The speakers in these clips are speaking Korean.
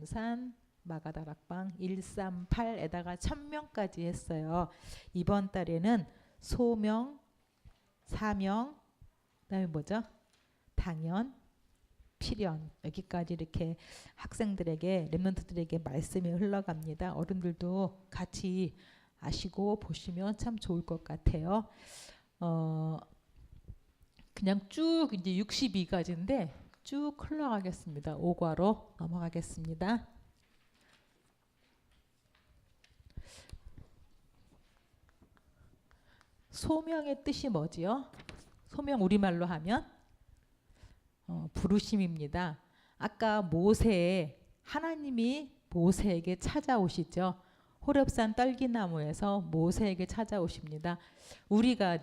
감산 마가다락방 138에다가 1000명까지 했어요. 이번 달에는 소명, 사명, 그다음에 뭐죠? 당연, 필연, 여기까지 이렇게 학생들에게, 랩런트들에게 말씀이 흘러갑니다. 어른들도 같이 아시고 보시면 참 좋을 것 같아요. 그냥 쭉 이제 62가지인데 쭉 흘러가겠습니다. 5과로 넘어가겠습니다. 소명의 뜻이 뭐지요? 소명 우리말로 하면 부르심입니다. 아까 모세, 하나님이 모세에게 찾아오시죠. 호렙산 떨기나무에서 모세에게 찾아오십니다.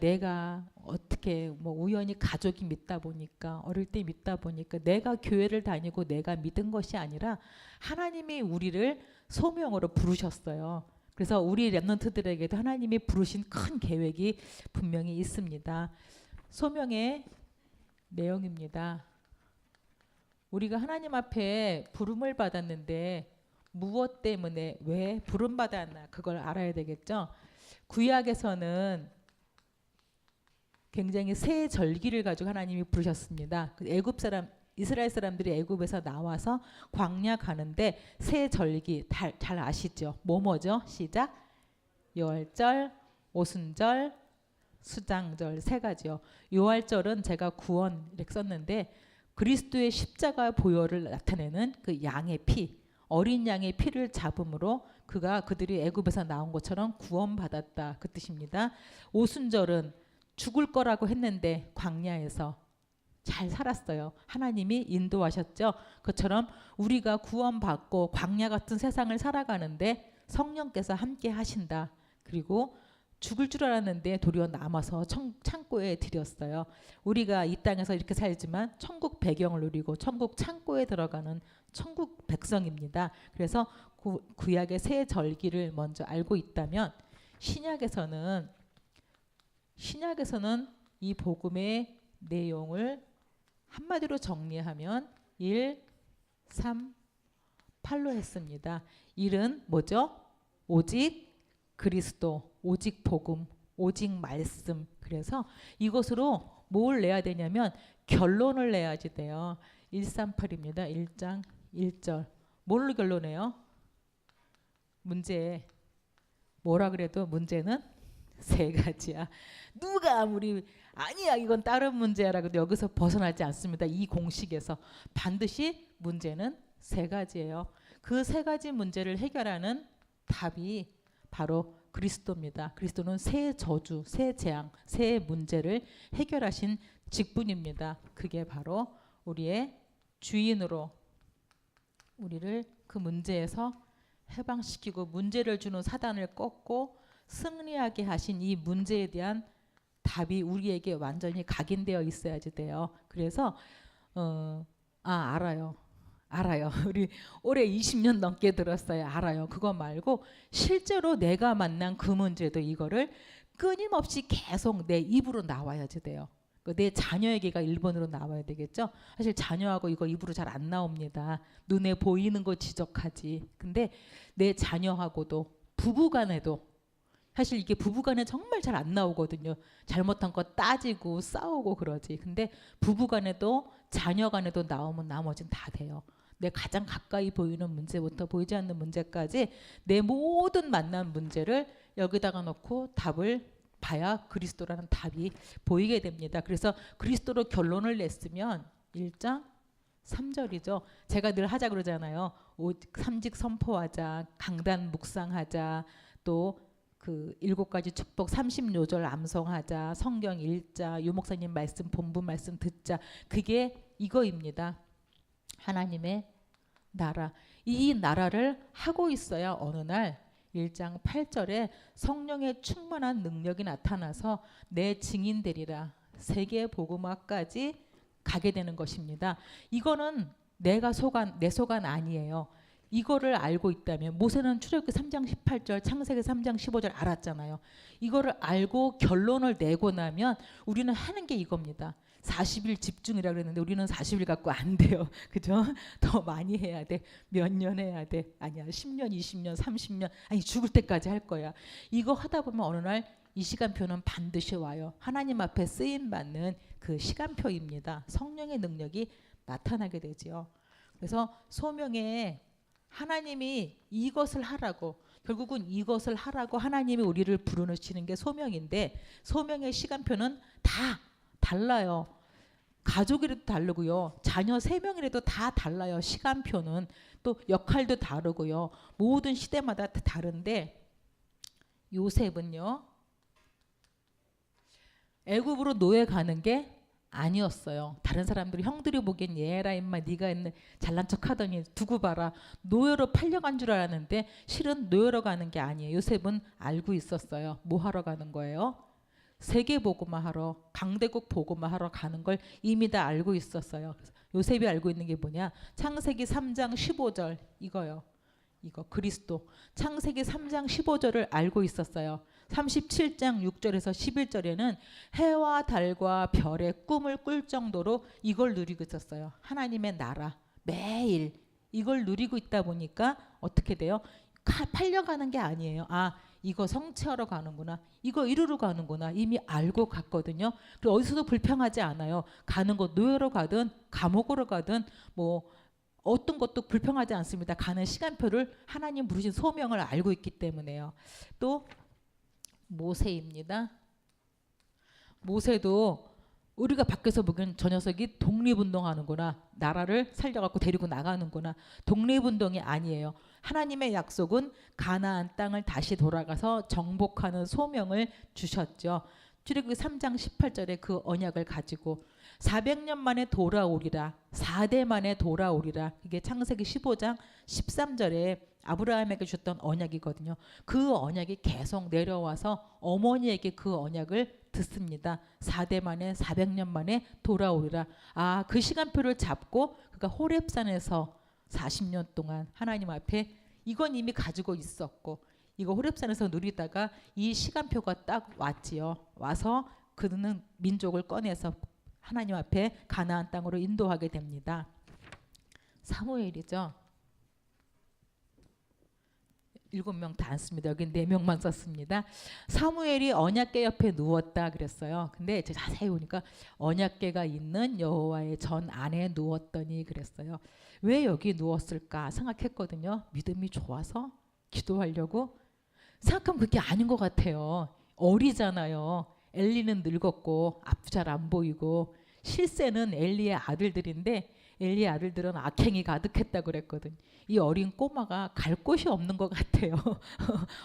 내가 어떻게 우연히 가족이 믿다 보니까, 어릴 때 믿다 보니까, 내가 교회를 다니고 내가 믿은 것이 아니라 하나님이 우리를 소명으로 부르셨어요. 그래서 우리 랩런트들에게도 하나님이 부르신 큰 계획이 분명히 있습니다. 소명의 내용입니다. 우리가 하나님 앞에 부름을 받았는데 무엇 때문에 왜 부름 받았나, 그걸 알아야 되겠죠. 구약에서는 굉장히 새 절기를 가지고 하나님이 부르셨습니다. 이스라엘 사람들이 애굽에서 나와서 광야 가는데 새 절기 잘 아시죠? 뭐죠? 시작. 요할절, 오순절, 수장절 세 가지요. 요할절은 제가 구원 이렇게 썼는데 그리스도의 십자가 보혈을 나타내는 그 양의 피, 어린 양의 피를 잡음으로 그들이 애굽에서 나온 것처럼 구원받았다, 그 뜻입니다. 오순절은 죽을 거라고 했는데 광야에서 잘 살았어요. 하나님이 인도하셨죠. 그처럼 우리가 구원받고 광야 같은 세상을 살아가는데 성령께서 함께 하신다. 그리고 죽을 줄 알았는데 도리어 남아서 창고에 들였어요. 우리가 이 땅에서 이렇게 살지만 천국 배경을 누리고 천국 창고에 들어가는 천국 백성입니다. 그래서 구약의 새 절기를 먼저 알고 있다면 신약에서는 이 복음의 내용을 한마디로 정리하면 1, 3, 8로 했습니다. 1은 뭐죠? 오직 그리스도, 오직 복음, 오직 말씀. 그래서 이것으로 뭘 내야 되냐면 결론을 내야지 돼요. 138입니다. 1장 1절. 뭘로 결론해요? 문제. 뭐라 그래도 문제는 세 가지야. 누가 아무리 아니야 이건 다른 문제야라고 여기서 벗어나지 않습니다. 이 공식에서 반드시 문제는 세 가지예요. 그 세 가지 문제를 해결하는 답이 바로 그리스도입니다. 그리스도는 새 저주, 새 재앙, 새 문제를 해결하신 직분입니다. 그게 바로 우리의 주인으로 우리를 그 문제에서 해방시키고 문제를 주는 사단을 꺾고 승리하게 하신 이 문제에 대한 답이 우리에게 완전히 각인되어 있어야지 돼요. 그래서 알아요. 우리 올해 20년 넘게 들었어요. 알아요. 그거 말고 실제로 내가 만난 그 문제도 이거를 끊임없이 계속 내 입으로 나와야지 돼요. 내 자녀에게가 1번으로 나와야 되겠죠. 사실 자녀하고 이거 입으로 잘 안 나옵니다. 눈에 보이는 거 지적하지. 근데 내 자녀하고도 부부간에도 사실 이게 부부간에 정말 잘 안 나오거든요. 잘못한 거 따지고 싸우고 그러지. 근데 부부간에도 자녀간에도 나오면 나머지는 다 돼요. 내 가장 가까이 보이는 문제부터 보이지 않는 문제까지 내 모든 만난 문제를 여기다가 놓고 답을 봐야 그리스도라는 답이 보이게 됩니다. 그래서 그리스도로 결론을 냈으면 1장 3절이죠. 제가 늘 하자 그러잖아요. 삼직 선포하자, 강단 묵상하자, 또 그 7가지 축복 30요절 암송하자, 성경 읽자, 유목사님 말씀, 본부 말씀 듣자. 그게 이거입니다. 하나님의 나라. 이 나라를 하고 있어야 어느 날 1장 8절에 성령의 충만한 능력이 나타나서 내 증인 되리라. 세계 복음화까지 가게 되는 것입니다. 이거는 내 소관 아니에요. 이거를 알고 있다면 모세는 출애굽기 3장 18절, 창세기 3장 15절 알았잖아요. 이거를 알고 결론을 내고 나면 우리는 하는 게 이겁니다. 40일 집중이라 그랬는데 우리는 40일 갖고 안 돼요. 그죠? 더 많이 해야 돼. 몇 년 해야 돼. 아니야. 10년, 20년, 30년. 아니 죽을 때까지 할 거야. 이거 하다 보면 어느 날 이 시간표는 반드시 와요. 하나님 앞에 쓰임 받는 그 시간표입니다. 성령의 능력이 나타나게 되지요. 그래서 소명에 하나님이 이것을 하라고, 결국은 이것을 하라고 하나님이 우리를 부르시는 게 소명인데, 소명의 시간표는 다 달라요. 가족이라도 다르고요. 자녀 3명이라도 다 달라요. 시간표는. 또 역할도 다르고요. 모든 시대마다 다 다른데, 요셉은요, 애굽으로 노예 가는 게 아니었어요. 다른 사람들이, 형들이 보기엔 얘라 임마 네가 했네 잘난 척 하더니 두고 봐라, 노예로 팔려간 줄 알았는데 실은 노예로 가는 게 아니에요. 요셉은 알고 있었어요. 뭐 하러 가는 거예요? 세계 복음화 하러, 강대국 복음화 하러 가는 걸 이미 다 알고 있었어요. 요셉이 알고 있는 게 뭐냐? 창세기 3장 15절 이거요. 이거 그리스도. 창세기 3장 15절을 알고 있었어요. 37장 6절에서 11절에는 해와 달과 별의 꿈을 꿀 정도로 이걸 누리고 있었어요. 하나님의 나라, 매일 이걸 누리고 있다 보니까 어떻게 돼요? 팔려가는 게 아니에요. 아, 이거 성취하러 가는구나, 이거 이루러 가는구나, 이미 알고 갔거든요. 그리고 어디서도 불평하지 않아요. 가는 거 노예로 가든 감옥으로 가든 뭐 어떤 것도 불평하지 않습니다. 가는 시간표를 하나님 부르신 소명을 알고 있기 때문에요. 또 모세입니다. 모세도 우리가 밖에서 보기엔 저 녀석이 독립운동하는구나, 나라를 살려갖고 데리고 나가는구나. 독립운동이 아니에요. 하나님의 약속은 가나안 땅을 다시 돌아가서 정복하는 소명을 주셨죠. 출애굽기 3장 18절에 그 언약을 가지고 400년 만에 돌아오리라, 4대 만에 돌아오리라. 이게 창세기 15장 13절에 아브라함에게 주셨던 언약이거든요. 그 언약이 계속 내려와서 어머니에게 그 언약을 듣습니다. 4대 만에 400년 만에 돌아오리라. 아, 그 시간표를 잡고 그가 호렙산에서 40년 동안 하나님 앞에 이건 이미 가지고 있었고, 이거 호렙산에서 누리다가 이 시간표가 딱 왔지요. 와서 그는 민족을 꺼내서 하나님 앞에 가나안 땅으로 인도하게 됩니다. 사무엘이죠. 7명 다 안 씁니다. 여기 4명만 썼습니다. 사무엘이 언약궤 옆에 누웠다 그랬어요. 근데 제가 자세히 보니까 언약궤가 있는 여호와의 전 안에 누웠더니 그랬어요. 왜 여기 누웠을까 생각했거든요. 믿음이 좋아서 기도하려고? 생각하면 그게 아닌 것 같아요. 어리잖아요. 엘리는 늙었고 앞 잘 안 보이고, 실세는 엘리의 아들들인데 엘리의 아들들은 악행이 가득했다고 그랬거든. 이 어린 꼬마가 갈 곳이 없는 것 같아요.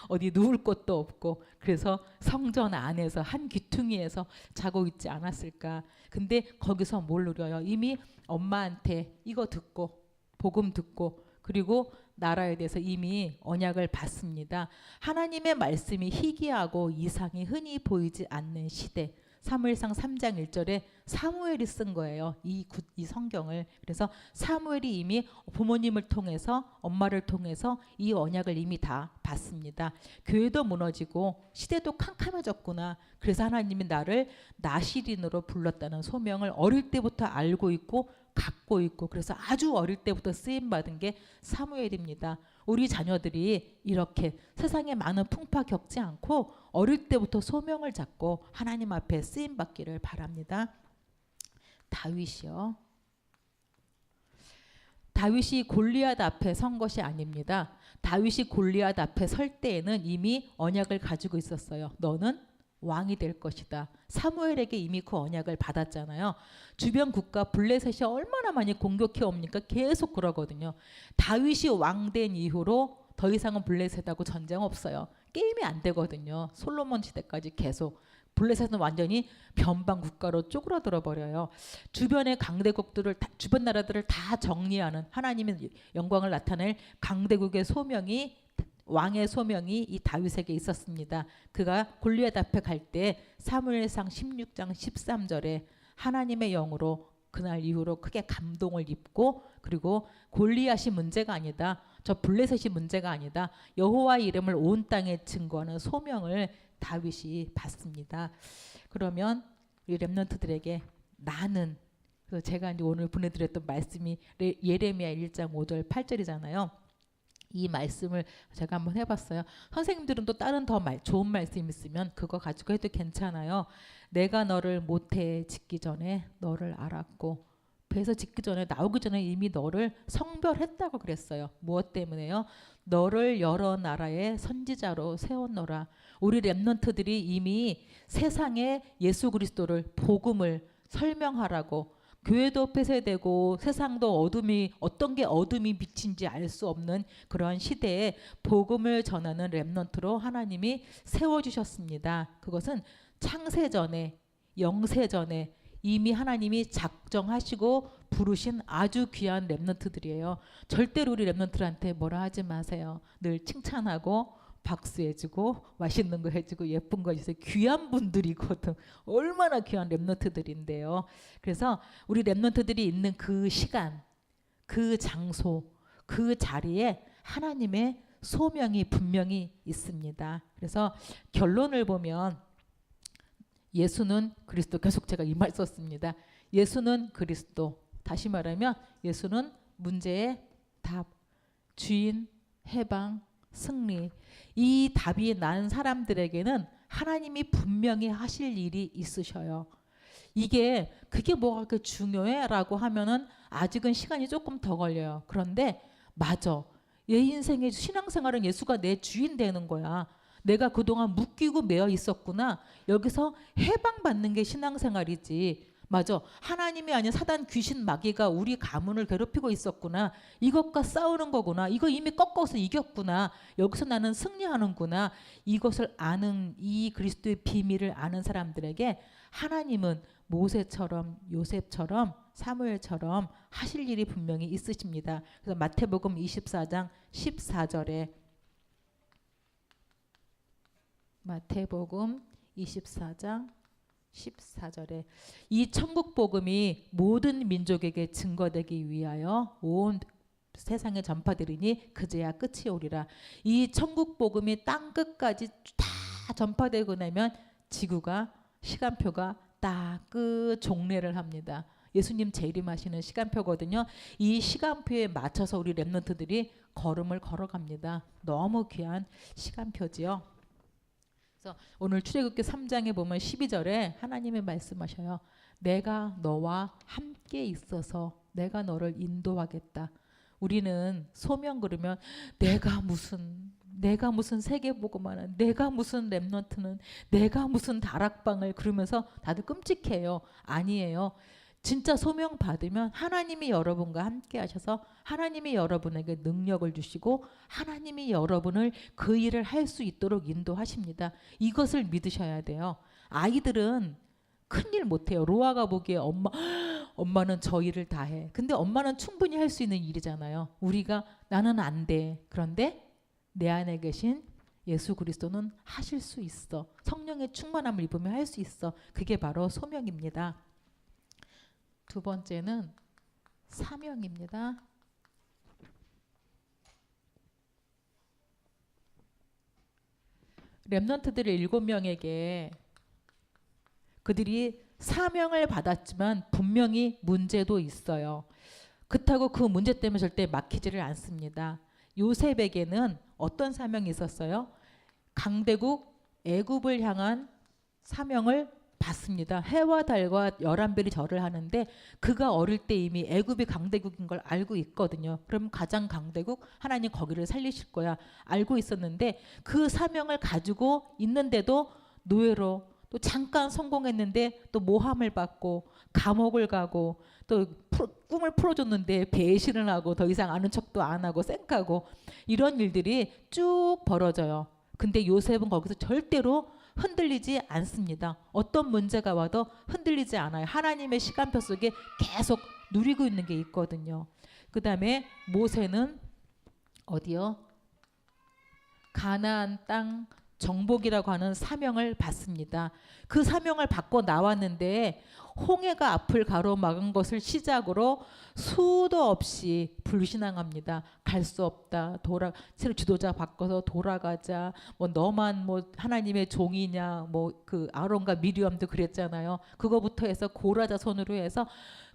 어디 누울 곳도 없고, 그래서 성전 안에서 한 귀퉁이에서 자고 있지 않았을까. 근데 거기서 뭘 누려요? 이미 엄마한테 이거 듣고 복음 듣고, 그리고 나라에 대해서 이미 언약을 받습니다. 하나님의 말씀이 희귀하고 이상이 흔히 보이지 않는 시대. 사무엘상 3장 1절에 사무엘이 쓴 거예요. 이 성경을. 그래서 사무엘이 이미 부모님을 통해서, 엄마를 통해서 이 언약을 이미 다 받습니다. 교회도 무너지고 시대도 캄캄해졌구나. 그래서 하나님이 나를 나시린으로 불렀다는 소명을 어릴 때부터 알고 있고 갖고 있고, 그래서 아주 어릴 때부터 쓰임 받은 게 사무엘입니다. 우리 자녀들이 이렇게 세상에 많은 풍파 겪지 않고 어릴 때부터 소명을 잡고 하나님 앞에 쓰임 받기를 바랍니다. 다윗이요. 다윗이 골리앗 앞에 선 것이 아닙니다. 다윗이 골리앗 앞에 설 때에는 이미 언약을 가지고 있었어요. 너는 왕이 될 것이다. 사무엘에게 이미 그 언약을 받았잖아요. 주변 국가 블레셋이 얼마나 많이 공격해 옵니까? 계속 그러거든요. 다윗이 왕된 이후로 더 이상은 블레셋하고 전쟁 없어요. 게임이 안 되거든요. 솔로몬 시대까지 계속. 블레셋은 완전히 변방 국가로 쪼그라들어 버려요. 주변의 강대국들을 주변 나라들을 다 정리하는 하나님의 영광을 나타낼 강대국의 소명이, 왕의 소명이 이 다윗에게 있었습니다. 그가 골리앗 앞에 갈 때 사무엘상 16장 13절에 하나님의 영으로 그날 이후로 크게 감동을 입고, 그리고 골리앗이 문제가 아니다, 저 블레셋이 문제가 아니다, 여호와의 이름을 온 땅에 증거하는 소명을 다윗이 받습니다. 그러면 우리 렘넌트들에게 나는, 그래서 제가 이제 오늘 보내드렸던 말씀이 예레미야 1장 5절 8절이잖아요. 이 말씀을 제가 한번 해봤어요. 선생님들은 또 다른 더 좋은 말씀 있으면 그거 가지고 해도 괜찮아요. 내가 너를 모태에 짓기 전에 너를 알았고, 배에서 짓기 전에, 나오기 전에 이미 너를 성별했다고 그랬어요. 무엇 때문에요? 너를 여러 나라의 선지자로 세웠노라. 우리 렘넌트들이 이미 세상에 예수 그리스도를, 복음을 설명하라고, 교회도 폐쇄되고 세상도 어둠이, 어떤 게 어둠이 비친지 알 수 없는 그러한 시대에 복음을 전하는 렘넌트로 하나님이 세워주셨습니다. 그것은 창세전에, 영세전에 이미 하나님이 작정하시고 부르신 아주 귀한 렘넌트들이에요. 절대로 우리 렘넌트들한테 뭐라 하지 마세요. 늘 칭찬하고 박수해주고 맛있는 거 해주고 예쁜 거 해주세요. 귀한 분들이거든. 얼마나 귀한 렘넌트들인데요. 그래서 우리 렘넌트들이 있는 그 시간, 그 장소, 그 자리에 하나님의 소명이 분명히 있습니다. 그래서 결론을 보면 예수는 그리스도, 계속 제가 이 말 썼습니다. 예수는 그리스도. 다시 말하면 예수는 문제의 답, 주인, 해방, 승리. 이 답이 난 사람들에게는 하나님이 분명히 하실 일이 있으셔요. 그게 뭐가 그렇게 중요해? 라고 하면은 아직은 시간이 조금 더 걸려요. 그런데 맞아. 내 인생의 신앙생활은 예수가 내 주인 되는 거야. 내가 그동안 묶이고 매여 있었구나. 여기서 해방받는 게 신앙생활이지. 맞아. 하나님이 아닌 사단, 귀신, 마귀가 우리 가문을 괴롭히고 있었구나. 이것과 싸우는 거구나. 이거 이미 꺾어서 이겼구나. 여기서 나는 승리하는구나. 이것을 아는, 이 그리스도의 비밀을 아는 사람들에게 하나님은 모세처럼, 요셉처럼, 사무엘처럼 하실 일이 분명히 있으십니다. 그래서 마태복음 24장 14절에, 마태복음 24장 14절에 이 천국 복음이 모든 민족에게 증거되기 위하여 온 세상에 전파되리니 그제야 끝이 오리라. 이 천국 복음이 땅 끝까지 다 전파되고 나면 지구가, 시간표가 딱 그 종례를 합니다. 예수님 재림하시는 시간표거든요. 이 시간표에 맞춰서 우리 렘넌트들이 걸음을 걸어갑니다. 너무 귀한 시간표지요. 그래서 오늘 출애굽기 3장에 보면 12절에 하나님이 말씀하셔요. 내가 너와 함께 있어서 내가 너를 인도하겠다. 우리는 소명 그러면 내가 무슨 세계보고만은, 내가 무슨 렘넌트는, 내가 무슨 다락방을, 그러면서 다들 끔찍해요. 아니에요. 진짜 소명 받으면 하나님이 여러분과 함께 하셔서 하나님이 여러분에게 능력을 주시고 하나님이 여러분을 그 일을 할 수 있도록 인도하십니다. 이것을 믿으셔야 돼요. 아이들은 큰일 못해요. 로아가 보기에 엄마는 저 일을 다 해. 근데 엄마는 충분히 할 수 있는 일이잖아요. 우리가 나는 안 돼. 그런데 내 안에 계신 예수 그리스도는 하실 수 있어. 성령의 충만함을 입으면 할 수 있어. 그게 바로 소명입니다. 두 번째는 사명입니다. 렘넌트들의 7명에게 그들이 사명을 받았지만 분명히 문제도 있어요. 그렇다고 그 문제 때문에 절대 막히지를 않습니다. 요셉에게는 어떤 사명이 있었어요? 강대국 애굽을 향한 사명을 받습니다. 해와 달과 11별이 절을 하는데 그가 어릴 때 이미 애굽이 강대국인 걸 알고 있거든요. 그럼 가장 강대국, 하나님 거기를 살리실 거야 알고 있었는데 그 사명을 가지고 있는데도 노예로, 또 잠깐 성공했는데 또 모함을 받고 감옥을 가고, 또 꿈을 풀어줬는데 배신을 하고 더 이상 아는 척도 안 하고 쌩까고, 이런 일들이 쭉 벌어져요. 근데 요셉은 거기서 절대로 흔들리지 않습니다. 어떤 문제가 와도 흔들리지 않아요. 하나님의 시간표 속에 계속 누리고 있는 게 있거든요. 그 다음에 모세는 어디요? 가나안 땅 정복이라고 하는 사명을 받습니다. 그 사명을 받고 나왔는데 홍해가 앞을 가로막은 것을 시작으로 수도 없이 불신앙합니다. 갈 수 없다. 새로 지도자 바꿔서 돌아가자. 뭐 너만 뭐 하나님의 종이냐. 뭐 그 아론과 미리암도 그랬잖아요. 그거부터 해서 고라자손으로 해서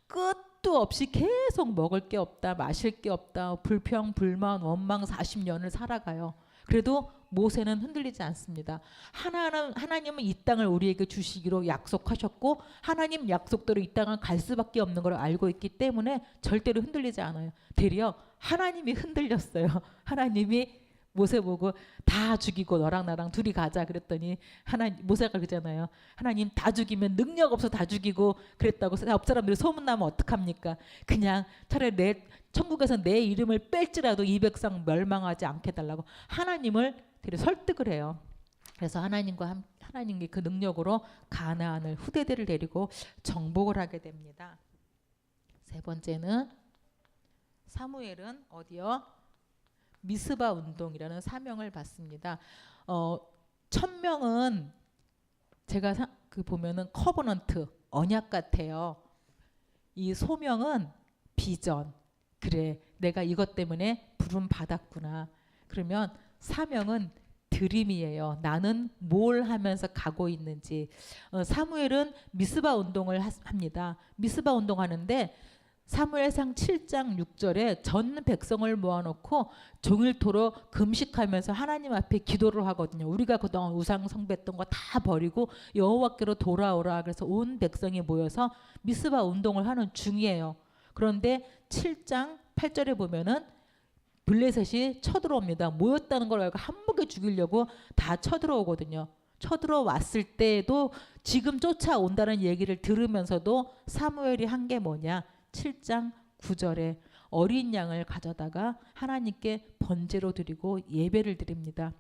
끝도 없이 계속 먹을 게 없다, 마실 게 없다, 불평, 불만, 원망 40년을 살아가요. 그래도 모세는 흔들리지 않습니다. 하나님은 이 땅을 우리에게 주시기로 약속하셨고 하나님 약속대로 이 땅을 갈 수밖에 없는 걸 알고 있기 때문에 절대로 흔들리지 않아요. 되려 하나님이 흔들렸어요. 하나님이 모세 보고 다 죽이고 너랑 나랑 둘이 가자 그랬더니 모세가 그러잖아요. 하나님 다 죽이면 능력 없어 다 죽이고 그랬다고 옆 사람들이 소문나면 어떡합니까? 그냥 차라리 천국에서 내 이름을 뺄지라도 이 백성 멸망하지 않게 달라고 하나님을 되려 설득을 해요. 그래서 하나님의 그 능력으로 가나안을 후대들을 데리고 정복을 하게 됩니다. 세 번째는 사무엘은 어디요? 미스바 운동이라는 사명을 받습니다. 1000명은 제가 보면은 커버넌트 언약 같아요. 이 소명은 비전. 그래, 내가 이것 때문에 부름 받았구나. 그러면 사명은 드림이에요. 나는 뭘 하면서 가고 있는지. 사무엘은 미스바 운동을 합니다. 미스바 운동하는데 사무엘상 7장 6절에 전 백성을 모아놓고 종일토록 금식하면서 하나님 앞에 기도를 하거든요. 우리가 그동안 우상 숭배했던 거 다 버리고 여호와께로 돌아오라. 그래서 온 백성이 모여서 미스바 운동을 하는 중이에요. 그런데 7장 8절에 보면은 블레셋이 쳐들어옵니다. 모였다는 걸 알고 한목에 죽이려고 다 쳐들어오거든요. 쳐들어왔을 때도 지금 쫓아온다는 얘기를 들으면서도 사무엘이 한 게 뭐냐? 7장 9절에 어린 양을 가져다가 하나님께 번제로 드리고 예배를 드립니다.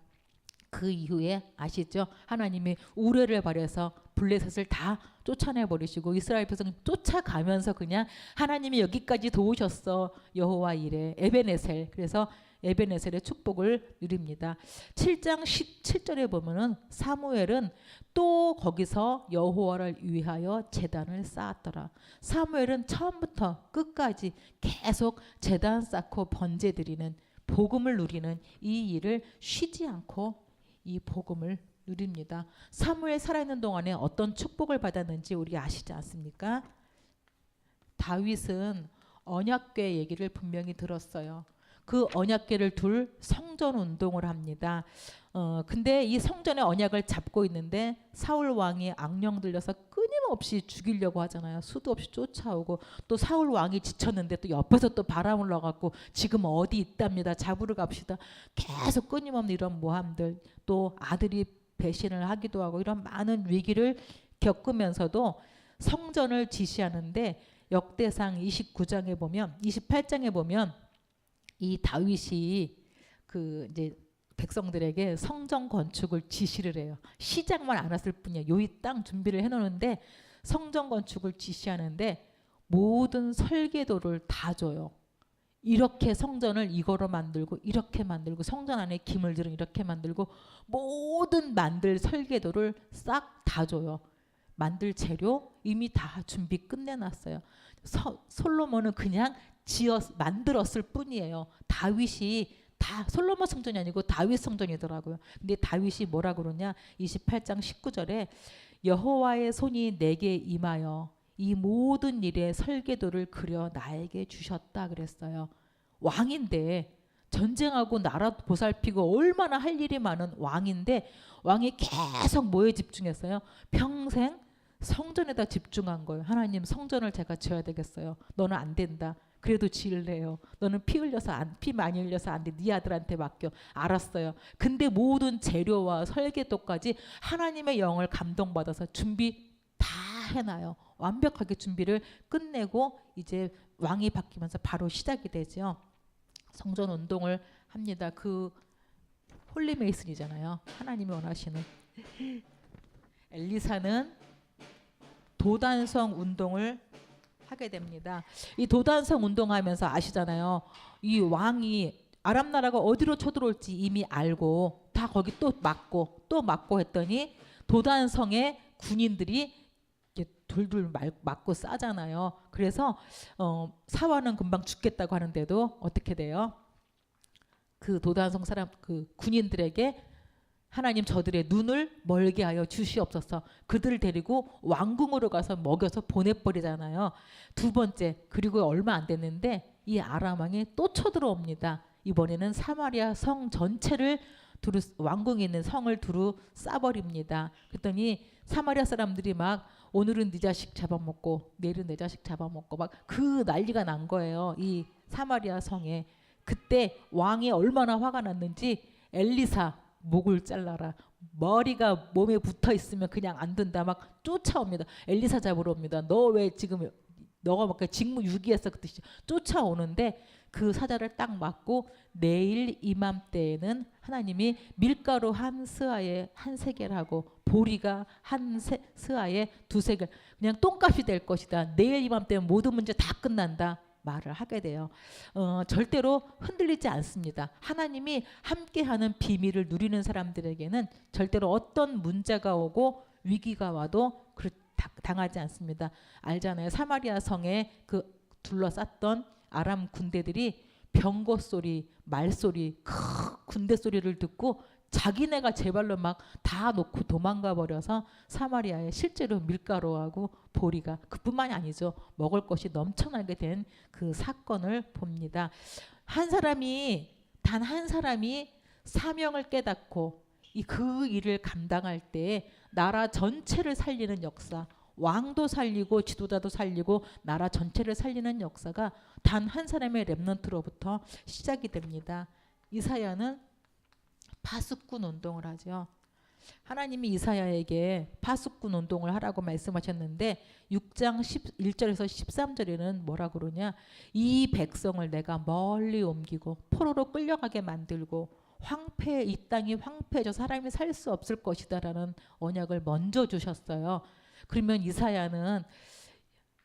그 이후에 아시죠? 하나님이 우레를 발해서 블레셋을 다 쫓아내 버리시고 이스라엘 백성이 쫓아가면서 그냥 하나님이 여기까지 도우셨어. 여호와 이레 에베네셀. 그래서 에베네셀의 축복을 누립니다. 7장 17절에 보면은 사무엘은 또 거기서 여호와를 위하여 제단을 쌓았더라. 사무엘은 처음부터 끝까지 계속 제단 쌓고 번제 드리는 복음을 누리는 이 일을 쉬지 않고 이 복음을 누립니다. 사무엘 살아있는 동안에 어떤 축복을 받았는지 우리 아시지 않습니까? 다윗은 언약궤 얘기를 분명히 들었어요. 그 언약궤를 둘 성전 운동을 합니다. 근데 이 성전의 언약을 잡고 있는데 사울 왕이 악령 들려서 끊임없이 죽이려고 하잖아요. 수도 없이 쫓아오고 또 사울 왕이 지쳤는데 또 옆에서 또 바람 올라갖고 지금 어디 있답니다. 잡으러 갑시다. 계속 끊임없는 이런 모함들, 또 아들이 배신을 하기도 하고 이런 많은 위기를 겪으면서도 성전을 지시하는데 역대상 29장에 보면 28장에 보면 이 다윗이 그 이제 백성들에게 성전 건축을 지시를 해요. 시작만 안 했을 뿐이에요. 요 이 땅 준비를 해놓는데 성전 건축을 지시하는데 모든 설계도를 다 줘요. 이렇게 성전을 이거로 만들고 이렇게 만들고 성전 안에 기물들은 이렇게 만들고 모든 만들 설계도를 싹 다 줘요. 만들 재료 이미 다 준비 끝내놨어요. 솔로몬은 그냥 만들었을 뿐이에요. 다윗이 다 솔로몬 성전이 아니고 다윗 성전이더라고요. 근데 다윗이 뭐라 그러냐? 28장 19절에 여호와의 손이 내게 임하여 이 모든 일의 설계도를 그려 나에게 주셨다 그랬어요. 왕인데 전쟁하고 나라 보살피고 얼마나 할 일이 많은 왕인데 왕이 계속 뭐에 집중했어요? 평생 성전에다 집중한 거예요. 하나님 성전을 제가 지어야 되겠어요. 너는 안 된다. 그래도 지을래요. 너는 피 많이 흘려서 안 돼. 네 아들한테 맡겨. 알았어요. 근데 모든 재료와 설계도까지 하나님의 영을 감동받아서 준비 다 해놔요. 완벽하게 준비를 끝내고 이제 왕이 바뀌면서 바로 시작이 되죠. 성전 운동을 합니다. 그 홀리메이슨이잖아요. 하나님이 원하시는. 엘리사는 도단성 운동을 하게 됩니다. 이 도단성 운동하면서 아시잖아요. 이 왕이 아람 나라가 어디로 쳐들어올지 이미 알고 다 거기 또 막고 했더니 도단성의 군인들이 둘둘 맞고 싸잖아요. 그래서 사화는 금방 죽겠다고 하는데도 어떻게 돼요? 그 도단성 사람 그 군인들에게 하나님 저들의 눈을 멀게 하여 주시옵소서. 그들을 데리고 왕궁으로 가서 먹여서 보내버리잖아요. 두 번째, 그리고 얼마 안 됐는데 이 아람 왕이 또 쳐들어옵니다. 이번에는 사마리아 성 전체를 두루 왕궁에 있는 성을 두루 싸버립니다. 그랬더니 사마리아 사람들이 막 오늘은 네 자식 잡아먹고 내일은 내 자식 잡아먹고 막 그 난리가 난 거예요. 이 사마리아 성에. 그때 왕이 얼마나 화가 났는지 엘리사 목을 잘라라. 머리가 몸에 붙어 있으면 그냥 안 된다. 막 쫓아옵니다. 엘리사 잡으러 옵니다. 너 왜 지금 너가 막 직무유기했어 그 뜻이 쫓아오는데 그 사자를 딱 맞고 내일 이맘때에는 하나님이 밀가루 한 스아에 한 세겔 하고 보리가 한 스아에 두 세겔 그냥 똥값이 될 것이다. 내일 이맘때면 모든 문제 다 끝난다. 말을 하게 돼요. 절대로 흔들리지 않습니다. 하나님이 함께하는 비밀을 누리는 사람들에게는 절대로 어떤 문제가 오고 위기가 와도 당하지 않습니다. 알잖아요. 사마리아 성에 그 둘러쌌던 아람 군대들이 병거 소리, 말소리, 군대 소리를 듣고 자기네가 제 발로 막 다 놓고 도망가 버려서 사마리아에 실제로 밀가루하고 보리가 그뿐만이 아니죠. 먹을 것이 넘쳐나게 된 그 사건을 봅니다. 단 한 사람이 사명을 깨닫고 그 일을 감당할 때 나라 전체를 살리는 역사, 왕도 살리고 지도자도 살리고 나라 전체를 살리는 역사가 단 한 사람의 렘넌트로부터 시작이 됩니다. 이사야는 파수꾼 운동을 하죠. 하나님이 이사야에게 파수꾼 운동을 하라고 말씀하셨는데 6장 11절에서 13절에는 뭐라 그러냐? 이 백성을 내가 멀리 옮기고 포로로 끌려가게 만들고 이 땅이 황폐해져 사람이 살 수 없을 것이다라는 언약을 먼저 주셨어요. 그러면 이사야는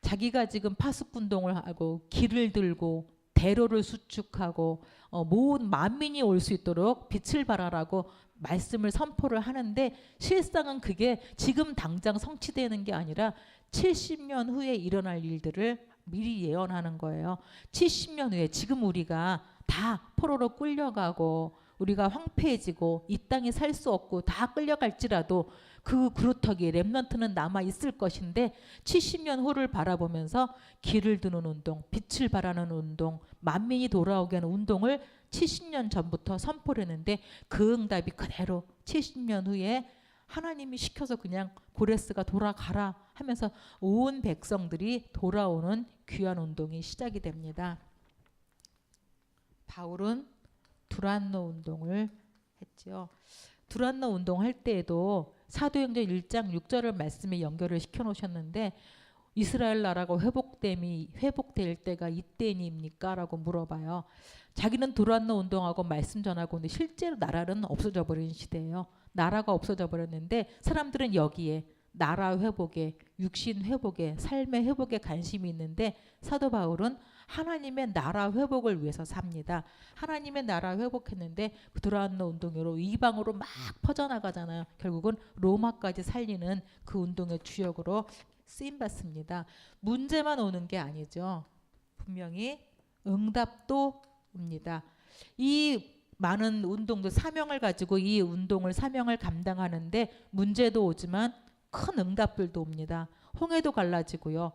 자기가 지금 파수꾼동을 하고 길을 들고 대로를 수축하고 모든 만민이 올 수 있도록 빛을 발하라고 말씀을 선포를 하는데 실상은 그게 지금 당장 성취되는 게 아니라 70년 후에 일어날 일들을 미리 예언하는 거예요. 70년 후에 지금 우리가 다 포로로 끌려가고 우리가 황폐해지고 이 땅에 살 수 없고 다 끌려갈지라도 그 그루터기에 렘넌트는 남아 있을 것인데 70년 후를 바라보면서 길을 드는 운동, 빛을 발하는 운동, 만민이 돌아오게 하는 운동을 70년 전부터 선포를 했는데 그 응답이 그대로 70년 후에 하나님이 시켜서 그냥 고레스가 돌아가라 하면서 온 백성들이 돌아오는 귀한 운동이 시작이 됩니다. 바울은 두란노 운동을 했죠. 두란노 운동할 때에도 사도행전 1장 6절을 말씀에 연결을 시켜놓으셨는데 이스라엘 나라가 회복될 때가 이때입니까? 라고 물어봐요. 자기는 두란노 운동하고 말씀 전하고 있는데 실제로 나라는 없어져 버린 시대예요. 나라가 없어져 버렸는데 사람들은 여기에 나라 회복에, 육신 회복에, 삶의 회복에 관심이 있는데 사도 바울은 하나님의 나라 회복을 위해서 삽니다. 하나님의 나라 회복했는데 그 두란노 운동으로 이방으로 막 퍼져나가잖아요. 결국은 로마까지 살리는 그 운동의 주역으로 쓰임받습니다. 문제만 오는 게 아니죠. 분명히 응답도 옵니다. 이 많은 운동도 사명을 가지고 이 사명을 감당하는데 문제도 오지만 큰 응답들도 옵니다. 홍해도 갈라지고요.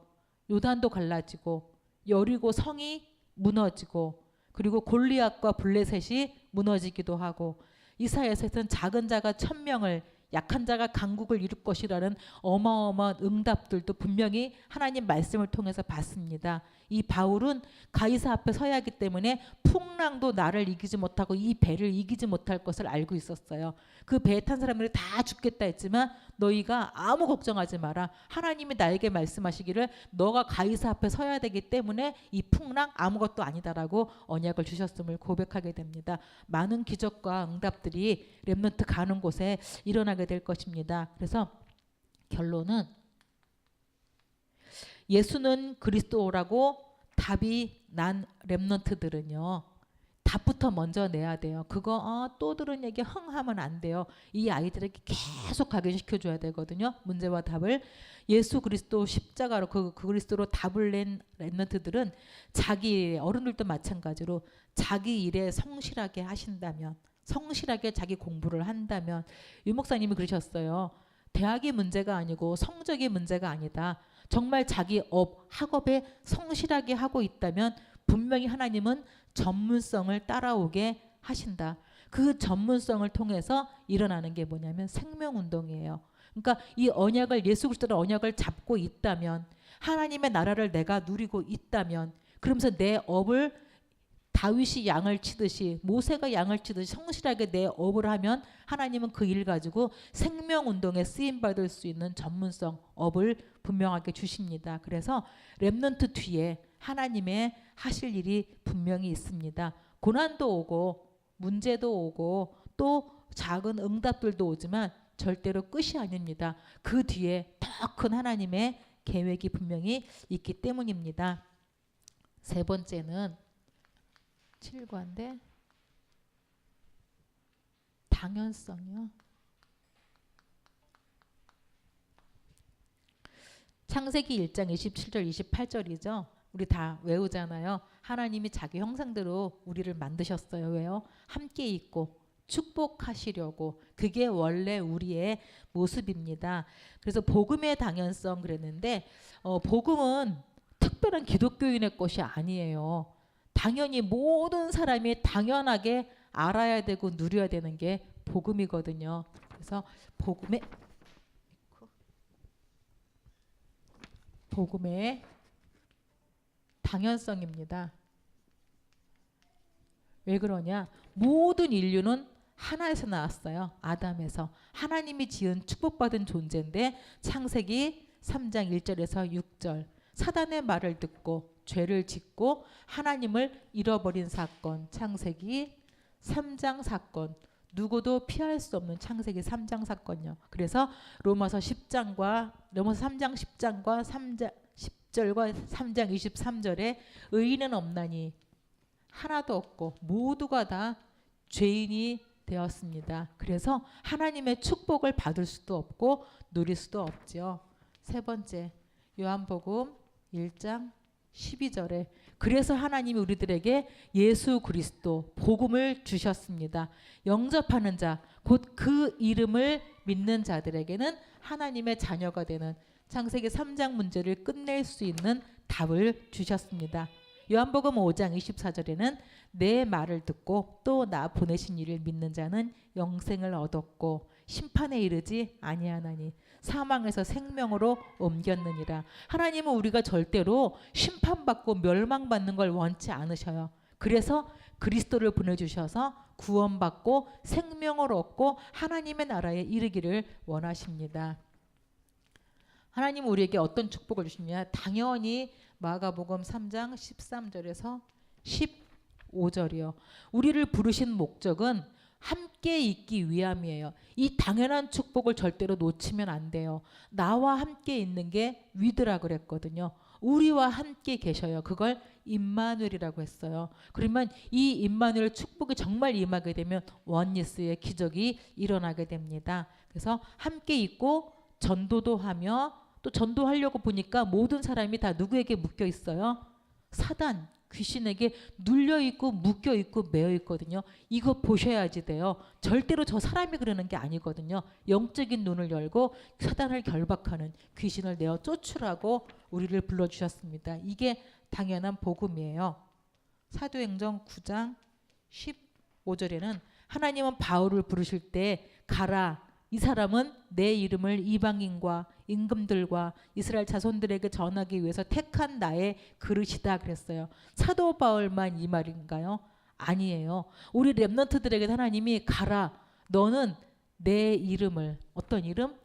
요단도 갈라지고 여리고 성이 무너지고 그리고 골리앗과 블레셋이 무너지기도 하고 이사야서에서는 작은 자가 1000명을 약한 자가 강국을 이룰 것이라는 어마어마한 응답들도 분명히 하나님 말씀을 통해서 봤습니다. 이 바울은 가이사 앞에 서야 하기 때문에 풍랑도 나를 이기지 못하고 이 배를 이기지 못할 것을 알고 있었어요. 그 배에 탄 사람들이 다 죽겠다 했지만 너희가 아무 걱정하지 마라. 하나님이 나에게 말씀하시기를 너가 가이사 앞에 서야 되기 때문에 이 풍랑 아무것도 아니다라고 언약을 주셨음을 고백하게 됩니다. 많은 기적과 응답들이 렘넌트 가는 곳에 일어나게 될 것입니다. 그래서 결론은 예수는 그리스도라고 답이 난 렘넌트들은요. 답부터 먼저 내야 돼요. 그거 또 들은 얘기 하면 안 돼요. 이 아이들에게 계속 각인시켜줘야 되거든요. 문제와 답을. 예수 그리스도 십자가로 그 그리스도로 답을 낸 랩런트들은 자기 어른들도 마찬가지로 자기 일에 성실하게 하신다면, 성실하게 자기 공부를 한다면, 유 목사님이 그러셨어요. 대학이 문제가 아니고 성적이 문제가 아니다. 정말 자기 학업에 성실하게 하고 있다면 분명히 하나님은 전문성을 따라오게 하신다. 그 전문성을 통해서 일어나는 게 뭐냐면 생명운동이에요. 그러니까 이 언약을, 예수 그리스도의 언약을 잡고 있다면, 하나님의 나라를 내가 누리고 있다면, 그러면서 내 업을 다윗이 양을 치듯이, 모세가 양을 치듯이 성실하게 내 업을 하면 하나님은 그 일 가지고 생명운동에 쓰임받을 수 있는 전문성, 업을 분명하게 주십니다. 그래서 렘넌트 뒤에 하나님의 하실 일이 분명히 있습니다. 고난도 오고 문제도 오고 또 작은 응답들도 오지만 절대로 끝이 아닙니다. 그 뒤에 더 큰 하나님의 계획이 분명히 있기 때문입니다. 세 번째는 7과인데 당연성이요. 창세기 1장 27절 28절이죠. 우리 다 외우잖아요. 하나님이 자기 형상대로 우리를 만드셨어요. 왜요? 함께 있고 축복하시려고. 그게 원래 우리의 모습입니다. 그래서 복음의 당연성 그랬는데 복음은 특별한 기독교인의 것이 아니에요. 당연히 모든 사람이 당연하게 알아야 되고 누려야 되는 게 복음이거든요. 그래서 복음의 당연성입니다. 왜 그러냐? 모든 인류는 하나에서 나왔어요. 아담에서. 하나님이 지은 축복받은 존재인데 창세기 3장 1절에서 6절 사단의 말을 듣고 죄를 짓고 하나님을 잃어버린 사건, 창세기 3장 사건, 누구도 피할 수 없는 창세기 3장 사건요. 그래서 로마서 3장 10장과 10절과 3장 23절에 의인은 없나니 하나도 없고 모두가 다 죄인이 되었습니다. 그래서 하나님의 축복을 받을 수도 없고 누릴 수도 없죠. 세 번째, 요한복음 1장 12절에 그래서 하나님이 우리들에게 예수 그리스도 복음을 주셨습니다. 영접하는 자, 곧 그 이름을 믿는 자들에게는 하나님의 자녀가 되는 창세기 3장 문제를 끝낼 수 있는 답을 주셨습니다. 요한복음 5장 24절에는 내 말을 듣고 또 나 보내신 이를 믿는 자는 영생을 얻었고 심판에 이르지 아니하나니 사망에서 생명으로 옮겼느니라. 하나님은 우리가 절대로 심판받고 멸망받는 걸 원치 않으셔요. 그래서 그리스도를 보내주셔서 구원받고 생명을 얻고 하나님의 나라에 이르기를 원하십니다. 하나님은 우리에게 어떤 축복을 주시냐? 당연히 마가복음 3장 13절에서 15절이요. 우리를 부르신 목적은 함께 있기 위함이에요. 이 당연한 축복을 절대로 놓치면 안 돼요. 나와 함께 있는 게 위드라 그랬거든요. 우리와 함께 계셔요. 그걸 임마누엘이라고 했어요. 그러면 이 임마누엘 축복이 정말 임하게 되면 원리스의 기적이 일어나게 됩니다. 그래서 함께 있고 전도도 하며 또 전도하려고 보니까 모든 사람이 다 누구에게 묶여 있어요? 사단, 귀신에게 눌려있고 묶여있고 매여있거든요. 이거 보셔야지 돼요. 절대로 저 사람이 그러는 게 아니거든요. 영적인 눈을 열고 사단을 결박하는 귀신을 내어 쫓으라고 우리를 불러주셨습니다. 이게 당연한 복음이에요. 사도행전 9장 15절에는 하나님은 바울을 부르실 때 가라. 이 사람은 내 이름을 이방인과 임금들과 이스라엘 자손들에게 전하기 위해서 택한 나의 그릇이다 그랬어요. 사도 바울만 이 말인가요? 아니에요. 우리 렘넌트들에게 하나님이 가라. 너는 내 이름을, 어떤 이름?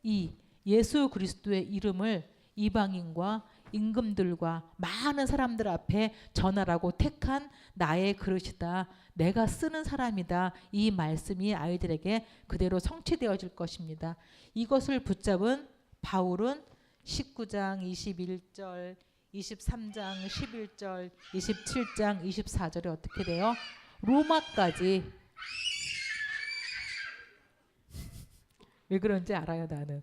이 예수 그리스도의 이름을 이방인과 임금들과 많은 사람들 앞에 전하라고 택한 나의 그릇이다. 내가 쓰는 사람이다. 이 말씀이 아이들에게 그대로 성취되어질 것입니다. 이것을 붙잡은 바울은 19장 21절, 23장 11절, 27장 24절에 어떻게 돼요? 로마까지. 왜 그런지 알아요, 나는.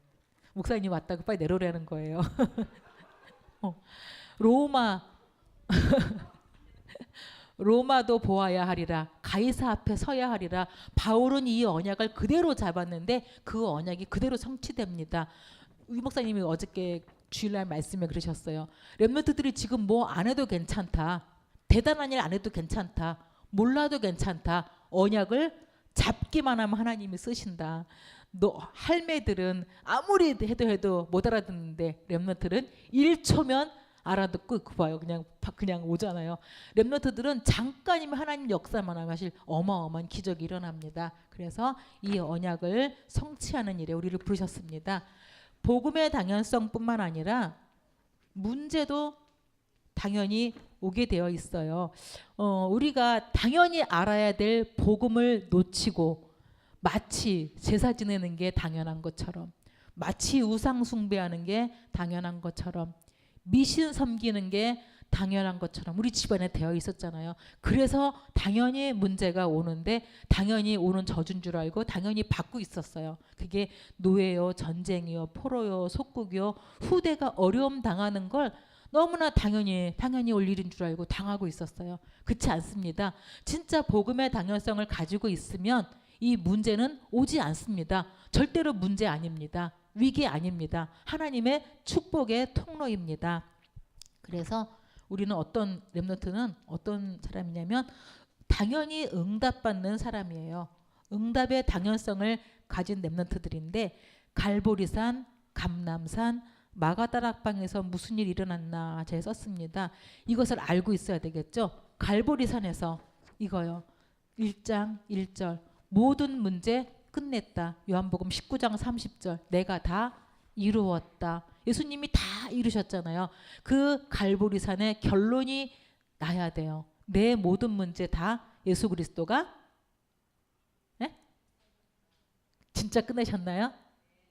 목사님 왔다고 빨리 내려오라는 거예요. 로마 로마도 보아야 하리라. 가이사 앞에 서야 하리라. 바울은 이 언약을 그대로 잡았는데 그 언약이 그대로 성취됩니다. 위 목사님이 어저께 주일날 말씀에 그러셨어요. 렘넌트들이 지금 뭐 안 해도 괜찮다. 대단한 일 안 해도 괜찮다. 몰라도 괜찮다. 언약을 잡기만 하면 하나님이 쓰신다. 너 할매들은 아무리 해도 못 알아듣는데 렘넌트들은 1초면 알아듣고 그 봐요. 그냥 오잖아요. 렘넌트들은 잠깐이면 하나님 역사만 하면 사실 어마어마한 기적이 일어납니다. 그래서 이 언약을 성취하는 일에 우리를 부르셨습니다. 복음의 당연성뿐만 아니라 문제도 당연히 오게 되어 있어요. 우리가 당연히 알아야 될 복음을 놓치고 마치 제사 지내는 게 당연한 것처럼, 마치 우상 숭배하는 게 당연한 것처럼, 미신 섬기는 게 당연한 것처럼 우리 집안에 되어 있었잖아요. 그래서 당연히 문제가 오는데 당연히 오는 저주인 줄 알고 당연히 받고 있었어요. 그게 노예요, 전쟁이요, 포로요, 속국이요, 후대가 어려움 당하는 걸 너무나 당연히 올 일인 줄 알고 당하고 있었어요. 그렇지 않습니다. 진짜 복음의 당연성을 가지고 있으면 이 문제는 오지 않습니다. 절대로 문제 아닙니다. 위기 아닙니다. 하나님의 축복의 통로입니다. 그래서 우리는 렘넌트는 어떤 사람이냐면 당연히 응답받는 사람이에요. 응답의 당연성을 가진 렘넌트들인데 갈보리산, 감람산, 마가다락방에서 무슨 일이 일어났나 제가 썼습니다. 이것을 알고 있어야 되겠죠. 갈보리산에서 이거요. 1장 1절 모든 문제 끝냈다. 요한복음 19장 30절 내가 다 이루었다. 예수님이 다 이루셨잖아요. 그 갈보리산의 결론이 나야 돼요. 내 모든 문제 다 예수 그리스도가 진짜 끝내셨나요?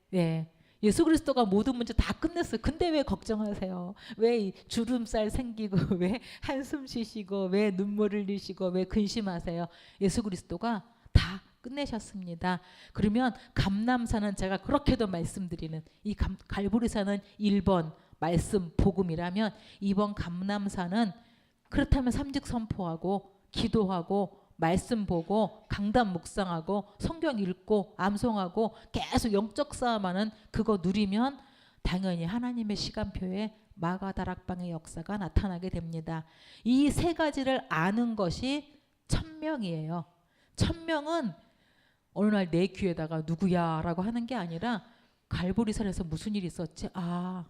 네. 예수 그리스도가 모든 문제 다 끝냈어요. 근데 왜 걱정하세요? 왜 주름살 생기고 왜 한숨 쉬시고 왜 눈물 흘리시고 왜 근심하세요? 예수 그리스도가 다 끝내셨습니다. 그러면 감람산은 제가 그렇게도 말씀드리는 이 갈보리산은 1번 말씀 복음이라면 2번 감람산은 그렇다면 삼직 선포하고 기도하고 말씀 보고 강단 묵상하고 성경 읽고 암송하고 계속 영적 싸움하는 그거 누리면 당연히 하나님의 시간표에 마가다락방의 역사가 나타나게 됩니다. 이 세 가지를 아는 것이 천명이에요. 천명은 어느 날 내 귀에다가 누구야 라고 하는 게 아니라 갈보리산에서 무슨 일이 있었지? 아,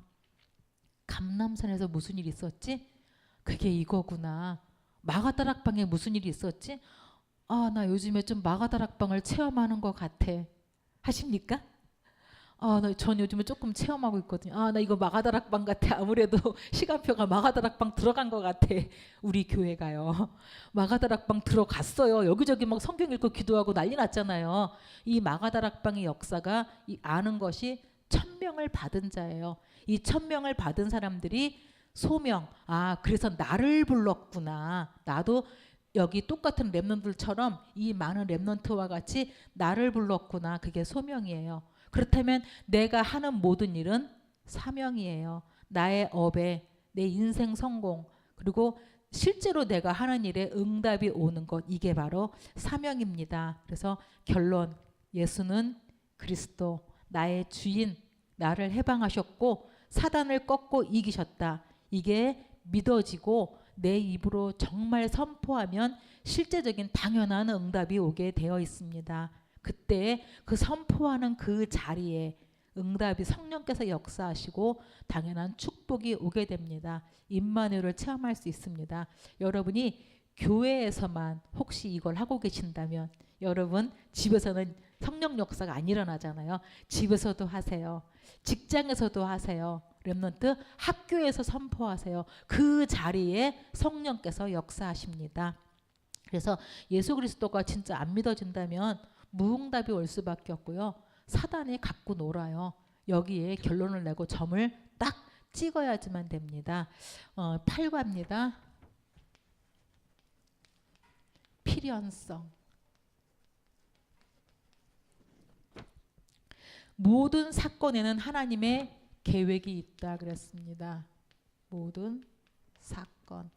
감람산에서 무슨 일이 있었지? 그게 이거구나. 마가다락방에 무슨 일이 있었지? 아, 나 요즘에 좀 마가다락방을 체험하는 것 같아. 하십니까? 아, 전 요즘에 조금 체험하고 있거든요. 아, 나 이거 마가다락방 같아. 아무래도 시간표가 마가다락방 들어간 것 같아. 우리 교회가요. 마가다락방 들어갔어요. 여기저기 막 성경 읽고 기도하고 난리 났잖아요. 이 마가다락방의 역사가 이 아는 것이 천명을 받은 자예요. 이 천명을 받은 사람들이 소명. 아, 그래서 나를 불렀구나. 나도 여기 똑같은 렘넌트들처럼 이 많은 렘넌트와 같이 나를 불렀구나. 그게 소명이에요. 그렇다면 내가 하는 모든 일은 사명이에요. 나의 업에 내 인생 성공 그리고 실제로 내가 하는 일에 응답이 오는 것 이게 바로 사명입니다. 그래서 결론 예수는 그리스도 나의 주인 나를 해방하셨고 사단을 꺾고 이기셨다. 이게 믿어지고 내 입으로 정말 선포하면 실제적인 당연한 응답이 오게 되어 있습니다. 그때 그 선포하는 그 자리에 응답이 성령께서 역사하시고 당연한 축복이 오게 됩니다. 임마누엘을 체험할 수 있습니다. 여러분이 교회에서만 혹시 이걸 하고 계신다면 여러분 집에서는 성령 역사가 안 일어나잖아요. 집에서도 하세요. 직장에서도 하세요. 렘넌트 학교에서 선포하세요. 그 자리에 성령께서 역사하십니다. 그래서 예수 그리스도가 진짜 안 믿어진다면 무응답이 올 수밖에 없고요. 사단이 갖고 놀아요. 여기에 결론을 내고 점을 딱 찍어야지만 됩니다. 8과입니다. 필연성. 모든 사건에는 하나님의 계획이 있다 그랬습니다. 모든 사건.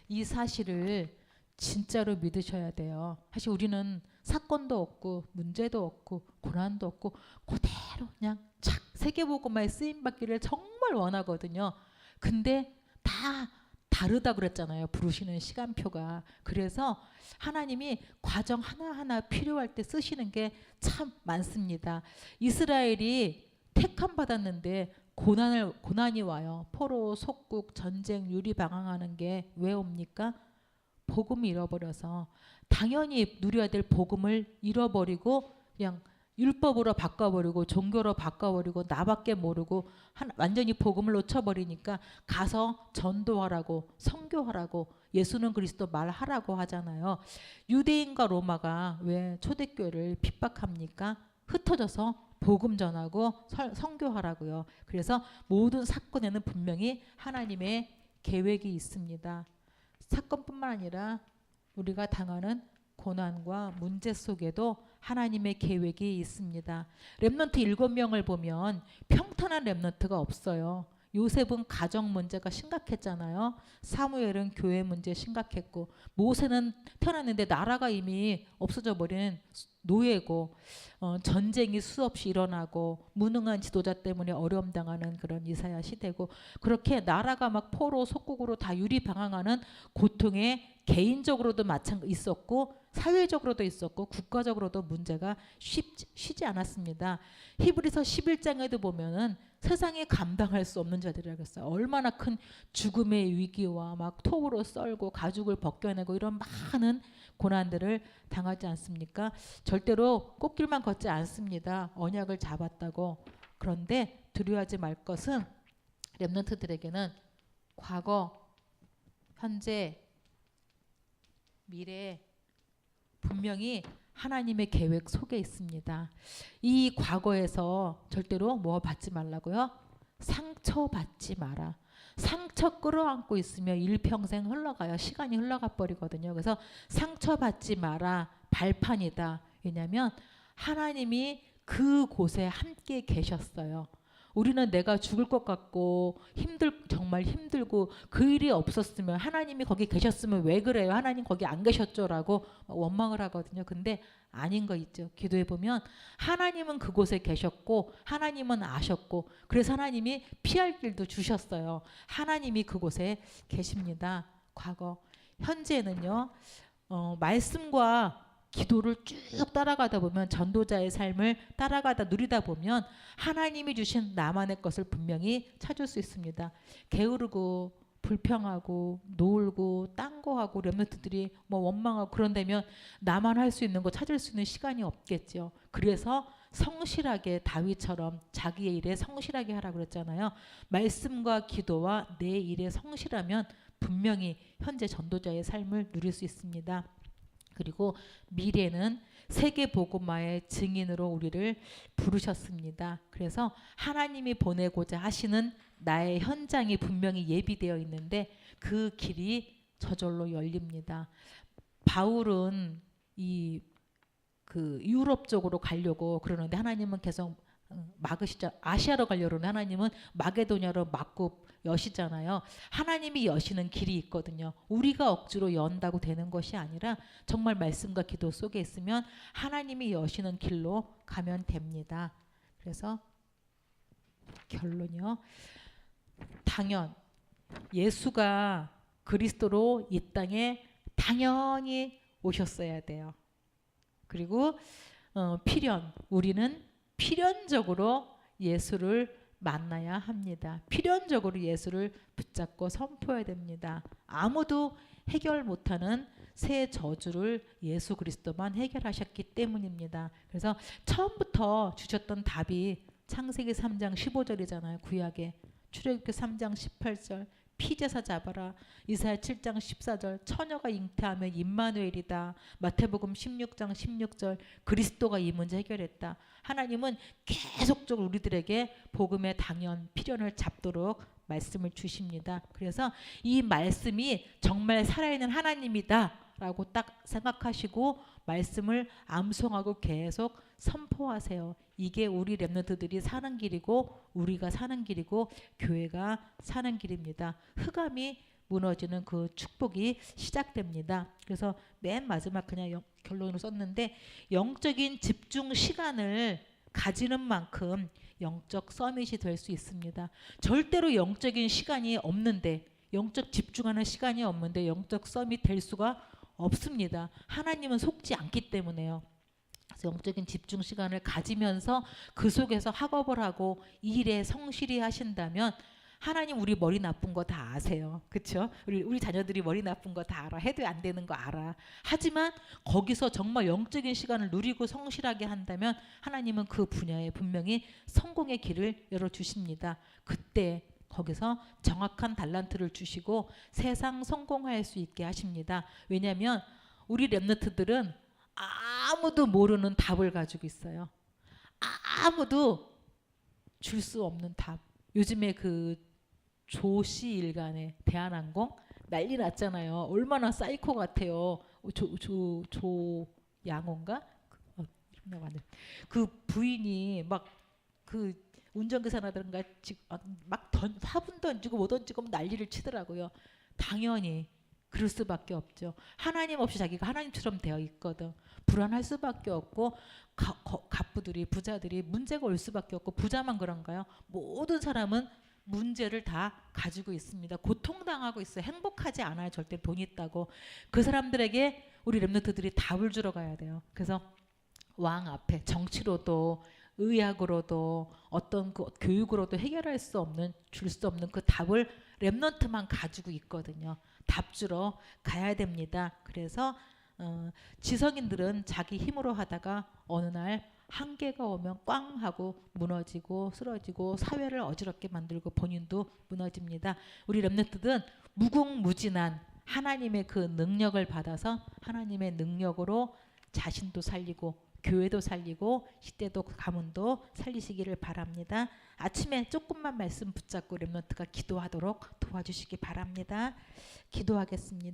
이 사실을 진짜로 믿으셔야 돼요. 사실 우리는 사건도 없고 문제도 없고 고난도 없고 그대로 그냥 착 세계복음화에 쓰임받기를 정말 원하거든요. 근데 다 다르다 그랬잖아요. 부르시는 시간표가. 그래서 하나님이 과정 하나하나 필요할 때 쓰시는 게 참 많습니다. 이스라엘이 택함 받았는데 고난이 와요. 포로, 속국, 전쟁, 유리방황하는 게 왜 옵니까? 복음을 잃어버려서. 당연히 누려야 될 복음을 잃어버리고 그냥 율법으로 바꿔버리고 종교로 바꿔버리고 나밖에 모르고 완전히 복음을 놓쳐버리니까 가서 전도하라고 선교하라고 예수는 그리스도 말하라고 하잖아요. 유대인과 로마가 왜 초대교회를 핍박합니까? 흩어져서 복음 전하고 선교하라고요. 그래서 모든 사건에는 분명히 하나님의 계획이 있습니다. 사건뿐만 아니라 우리가 당하는 고난과 문제 속에도 하나님의 계획이 있습니다. 렘넌트 7명을 보면 평탄한 렘넌트가 없어요. 요셉은 가정 문제가 심각했잖아요. 사무엘은 교회 문제 심각했고, 모세는 태어났는데 나라가 이미 없어져 버린 노예고, 전쟁이 수없이 일어나고 무능한 지도자 때문에 어려움 당하는 그런 이사야 시대고, 그렇게 나라가 막 포로 속국으로 다 유리방황하는 고통에 개인적으로도 있었고 사회적으로도 있었고 국가적으로도 문제가 쉬지 않았습니다. 히브리서 11장에도 보면은 세상에 감당할 수 없는 자들이라고 했어요. 얼마나 큰 죽음의 위기와 막 톱으로 썰고 가죽을 벗겨내고 이런 많은 고난들을 당하지 않습니까? 절대로 꽃길만 걷지 않습니다. 언약을 잡았다고. 그런데 두려워하지 말 것은 렘넌트들에게는 과거, 현재, 미래 분명히 하나님의 계획 속에 있습니다. 이 과거에서 절대로 뭐 받지 말라고요? 상처받지 마라. 상처 끌어안고 있으면 일평생 흘러가요. 시간이 흘러가 버리거든요. 그래서 상처받지 마라. 발판이다. 왜냐하면 하나님이 그곳에 함께 계셨어요. 우리는 내가 죽을 것 같고 정말 힘들고 그 일이 없었으면 하나님이 거기 계셨으면 왜 그래요? 하나님 거기 안 계셨죠? 라고 원망을 하거든요. 근데 아닌 거 있죠. 기도해 보면 하나님은 그곳에 계셨고 하나님은 아셨고 그래서 하나님이 피할 길도 주셨어요. 하나님이 그곳에 계십니다. 과거. 현재는요. 말씀과 기도를 쭉 따라가다 보면 전도자의 삶을 따라가다 누리다 보면 하나님이 주신 나만의 것을 분명히 찾을 수 있습니다. 게으르고 불평하고 놀고 딴 거 하고 렘넌트들이 뭐 원망하고 그런다면 나만 할 수 있는 거 찾을 수 있는 시간이 없겠죠. 그래서 성실하게 다윗처럼 자기의 일에 성실하게 하라고 그랬잖아요. 말씀과 기도와 내 일에 성실하면 분명히 현재 전도자의 삶을 누릴 수 있습니다. 그리고 미래는 세계 복음화의 증인으로 우리를 부르셨습니다. 그래서 하나님이 보내고자 하시는 나의 현장이 분명히 예비되어 있는데 그 길이 저절로 열립니다. 바울은 그 유럽 쪽으로 가려고 그러는데 하나님은 계속 막으시죠. 아시아로 가려고 하는데 하나님은 마게도냐로 막고 여시잖아요. 하나님이 여시는 길이 있거든요. 우리가 억지로 연다고 되는 것이 아니라 정말 말씀과 기도 속에 있으면 하나님이 여시는 길로 가면 됩니다. 그래서 결론이요. 당연 예수가 그리스도로 이 땅에 당연히 오셨어야 돼요. 그리고 우리는 필연적으로 예수를 만나야 합니다. 필연적으로 예수를 붙잡고 선포해야 됩니다. 아무도 해결 못하는 새 저주를 예수 그리스도만 해결하셨기 때문입니다. 그래서 처음부터 주셨던 답이 창세기 3장 15절이잖아요. 구약에. 출애굽기 3장 18절 피제사 잡아라. 이사야 7장 14절 처녀가 잉태하면 임마누엘이다. 마태복음 16장 16절 그리스도가 이 문제 해결했다. 하나님은 계속적으로 우리들에게 복음의 당연 필연을 잡도록 말씀을 주십니다. 그래서 이 말씀이 정말 살아있는 하나님이다 라고 딱 생각하시고 말씀을 암송하고 계속 선포하세요. 이게 우리 렘넌트들이 사는 길이고 우리가 사는 길이고 교회가 사는 길입니다. 흑암이 무너지는 그 축복이 시작됩니다. 그래서 맨 마지막 그냥 결론으로 썼는데, 영적인 집중 시간을 가지는 만큼 영적 서밋이 될 수 있습니다. 절대로 영적인 시간이 없는데, 영적 집중하는 시간이 없는데 영적 서밋 될 수가 없습니다. 하나님은 속지 않기 때문에요. 그래서 영적인 집중 시간을 가지면서 그 속에서 학업을 하고 일에 성실히 하신다면, 하나님 우리 머리 나쁜 거 다 아세요. 그렇죠? 우리 자녀들이 머리 나쁜 거 다 알아. 해도 안 되는 거 알아. 하지만 거기서 정말 영적인 시간을 누리고 성실하게 한다면 하나님은 그 분야에 분명히 성공의 길을 열어주십니다. 그때 거기서 정확한 달란트를 주시고 세상 성공할 수 있게 하십니다. 왜냐하면 우리 렘넌트들은 아무도 모르는 답을 가지고 있어요. 아무도 줄 수 없는 답. 요즘에 그 조씨 일간의 대한항공 난리 났잖아요. 얼마나 사이코 같아요. 조양호인가? 그 부인이 막 그 운전기사라든가 막 화분 던지고 뭐 던지고 난리를 치더라고요. 당연히 그럴 수밖에 없죠. 하나님 없이 자기가 하나님처럼 되어 있거든. 불안할 수밖에 없고, 갑부들이 부자들이 문제가 올 수밖에 없고. 부자만 그런가요? 모든 사람은 문제를 다 가지고 있습니다. 고통당하고 있어요. 행복하지 않아요. 절대 돈 있다고. 그 사람들에게 우리 렘넌트들이 답을 주러 가야 돼요. 그래서 왕 앞에 정치로도 의학으로도 어떤 그 교육으로도 해결할 수 없는, 줄 수 없는 그 답을 렘넌트만 가지고 있거든요. 답 주러 가야 됩니다. 그래서 지성인들은 자기 힘으로 하다가 어느 날 한계가 오면 꽝 하고 무너지고 쓰러지고 사회를 어지럽게 만들고 본인도 무너집니다. 우리 렘넌트들은 무궁무진한 하나님의 그 능력을 받아서 하나님의 능력으로 자신도 살리고 교회도 살리고 시대도 가문도 살리시기를 바랍니다. 아침에 조금만 말씀 붙잡고 렘넌트가 기도하도록 도와주시기 바랍니다. 기도하겠습니다.